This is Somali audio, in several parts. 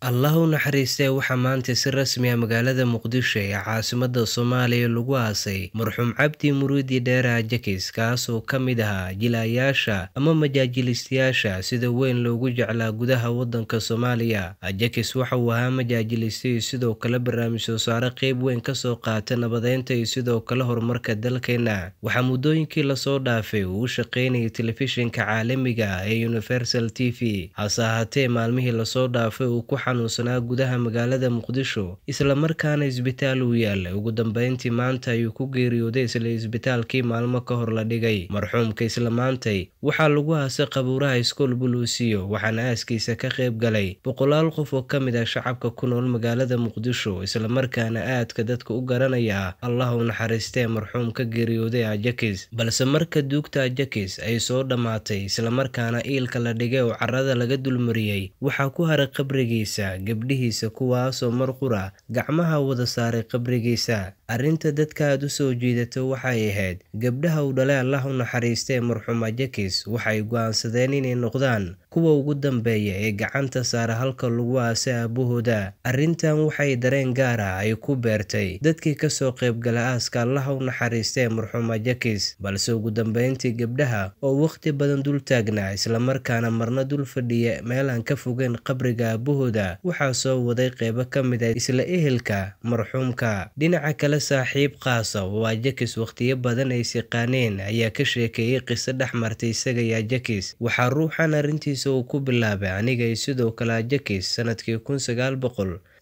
Allah u naxariistay waxaa maanta si rasmi ah magaalada Muqdisho ee caasimadda Soomaaliya lagu aasay marxuum Cabdi Muriidi Dheere Ajakis kaas oo ka mid ahaa jilayaasha ama majaajilistayaasha sida weyn loogu jeclaa gudaha waddanka Soomaaliya. Ajakis waxa uu ahaa majaajiliste sidoo kale barnaamij soo saare qayb weyn ka soo qaata nabadeynta iyo sidoo kale horumarka dalkeena. Waxaa muddooyinkii la soo dhaafay uu shaqeynayay telefishinka caalamiga ah ee Universal TV. Hase ahaatee maalmihii la soo dhaafay uu ku xanuunsanaa gudaha magaalada Muqdisho isla markaana isbitaal uu yaalay. Ugu dambeyntii maanta ayuu ku geeriyooday isla isbitaalkii maalmo ka hor la dhigay. Marxuumka isla maantay waxaa lagu aasay qabuuraha Iskool Buluusiyo waxaana aaskiisa ka qayb galay boqolaal qof oo ka mid ah shacabka ku nool magaalada Muqdisho isla markaana aadka dadka u garanaya Allah u naxariistay marxuumka geeriyooday Ajakis. Balse marka duugta Ajakis ay soo dhamaatay isla markaana iilka la dhigay oo carrada laga dulmariyay waxaa ku haray qabrigiisa gabdhihiisa kuwaasoo mar qura gacmaha wada saaray qabrigiisa. Arrinta dadka aad u soo jiidato waxay ahayd gabdhaha uu dhalay Allah u naxariistay marxuum Ajakis waxay go'aansadeen inay noqdaan kuwa ugu dambeeya ee gacanta saara halka lagu aasay aabahooda. Arrintan waxay dareen gaar ah ay ku beertay dadkii ka soo qayb galay aaska Allah u naxariistay marxuum Ajakis. Balse ugu dambeyntii gabdhaha oo waqti badan dul taagnaa isla markaana marna dul fadhiya meel aan ka fogeyn qabriga aabahooda waxaa soo waday qaybo ka mid ah isla ehelka marxuumka. Dhinaca kale saaxiib qaas ah oo Ajakis waqtiyo badan ay siqaaneen ayaa ka sheekeeyay qiso dhex martay isaga iyo Ajakis. Waxaa ruuxan arrintiisa uu ku bilaabay aniga iyo sidoo kale Ajakis sanadkii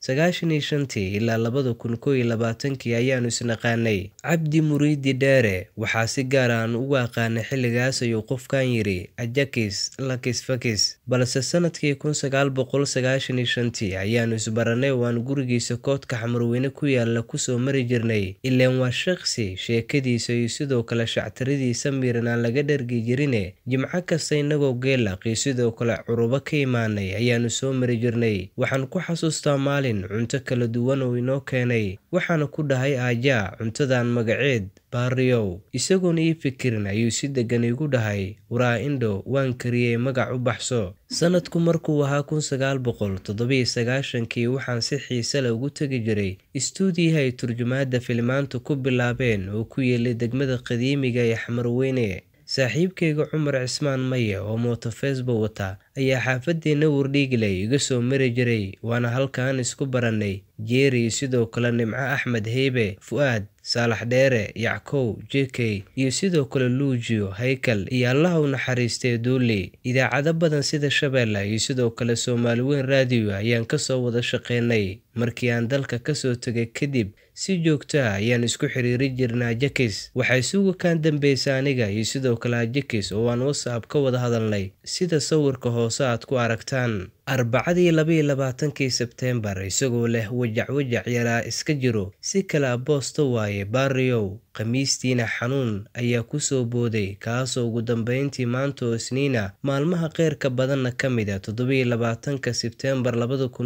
1995 ilaa 2021 ayaanu isnaqaanay. Cabdi Muriidi Dheere waxaa si gaar ah ugu aqaanay xilligaas ayuu qofkan yiri Ajakis lakis fakis. Balse sanadkii 1995 ayaanu isbaranay oo aan gurigiisa koodka Xamarweyne ku yaala ku soo mari jirnay. Ileen waa shakhsi sheekadiisa iyo sidoo kale shactiradiisa miran aan laga dhergi jirine jimco kasta inagoo geelaqi sidoo kale curubo ka imaanay ayaanu soo mari jirnay. Waxaan ku xasuustaa maalin cunto kala duwan oo inoo keenay. Waxaana ku dhahay Aja cuntadan magaceed Baariyow. Isagoon ii fikirin ayuu si degan igu dhahay waraa indho waan kariyay magac u baxso. Sanadku markuu ahaa 1997 waxaan si xiiso leh ugu tagi jiray istuudiyaha ay turjumaada filmaanta ku bilaabeen oo ku yeelay degmada qadiimiga ee Xamarweyne. Saaxiibkayga Cumar Cismaan Maye oo mooto Facebook wata ayaa xaafadeena Wardhiigley iga soo mari jiray waana halkaan isku baranay. Jeeri sidoo kale Nimco Axmed Heybe, Fuad, Saalax Dheere, Yackow, JK iyo sidoo kale Luujiyo, Haykal iyo Allah u naxariistay Duuli. Idaacado badan sida Shabeelle iyo sidoo kale Soomaali Weyn Radio ayaan ka soo wada shaqeynay. Markii aan dalka ka soo tagay kadib si joogto ah ayaan isku xiriiri jirnay Ajakis. Waxay suuga kan dambeysay aniga iyo sidoo kale Ajakis oo aan WhatsApp ka wada hadalnay sida sawirka hoose aad ku aragtaan. Arbacadii 22 Sebteembar isagoo leh wajac yaraa iska jiro si kala boosto waaye Baariyow. Khamiistiina xanuun ayaa ku soo booday kaasoo ugu dambeyntii maanta oo Isniina maalmaha qeyrka badanna ka mid ah 27 Sebteembar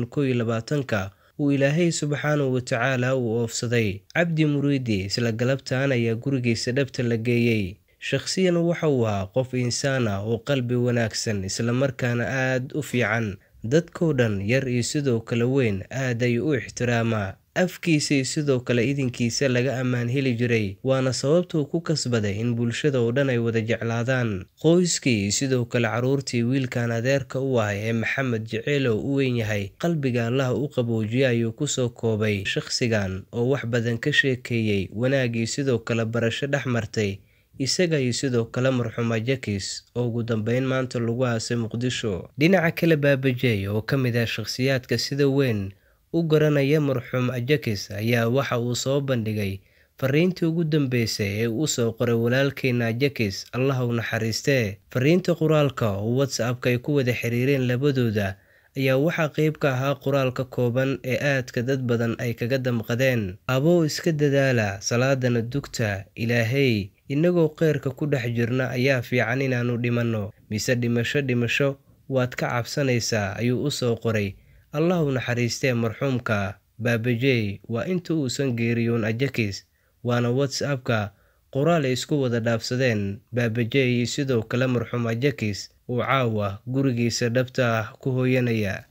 2021 uu Ilaahay subxaanahu wa tacaala uu oofsaday. Cabdi Muriidi isla galabtaan ayaa gurigiisa dhabta la geeyay. Shakhsiyan waxa uu ahaa qof insaan ah oo qalbi wanaagsan isla markaana aad u fiican. Dadkoo dhan yar iyo sidoo kale weyn aad ayuu u ixtiraamaa. Afkiisa iyo sidoo kale idinkiisa laga ammaan heli jiray waana sababta uu ku kasbaday in bulshada oo dhan ay wada jeclaadaan. Qoyskii iyo sidoo kale carruurtii wiilkan adeerka u ahay ee Maxamed Jeceelow u weyn yahay qalbiga Allah u qaboojiyay ayuu ku soo koobay. Shakhsigan oo wax badan ka sheekeeyay wanaag iyo sidoo kale barasho dhex martay isaga iyo sidoo kale marxuum Ajakis oo ugu dambeyn maanta lagu aasay Muqdisho. Dhinaca kale Baabajey oo ka mid ah shakhsiyaadka sida weyn u garanaya marxuum Ajakis ayaa waxa uu soo bandhigay fariintii ugu dambeysay ee uu soo qoray walaalkeena Ajakis Allah u naxariistay. Fariinta qoraalka oo WhatsApp-ka ay ku wada xiriireen labadooda ayaa waxaa qayb ka ahaa qoraalka kooban ee aadka dad badan ay kaga damqadeen. Aboo iska dadaala salaadana dugta Ilaahay inagoo qeyrka ku dhex jirna ayaa fiican inaanu dhimanno mise dhimasho waad ka cabsanaysaa ayuu u soo qoray. Allah u naxariistay marxuumka Baabajey waa inta uusan geeriyoon Ajakis waana WhatsApp-ka qoraal ay isku wada dhaafsadeen Baabajey iyo sidoo kale marxuum Ajakis uu caawa gurigiisa dhabta ah ku hooyanaya.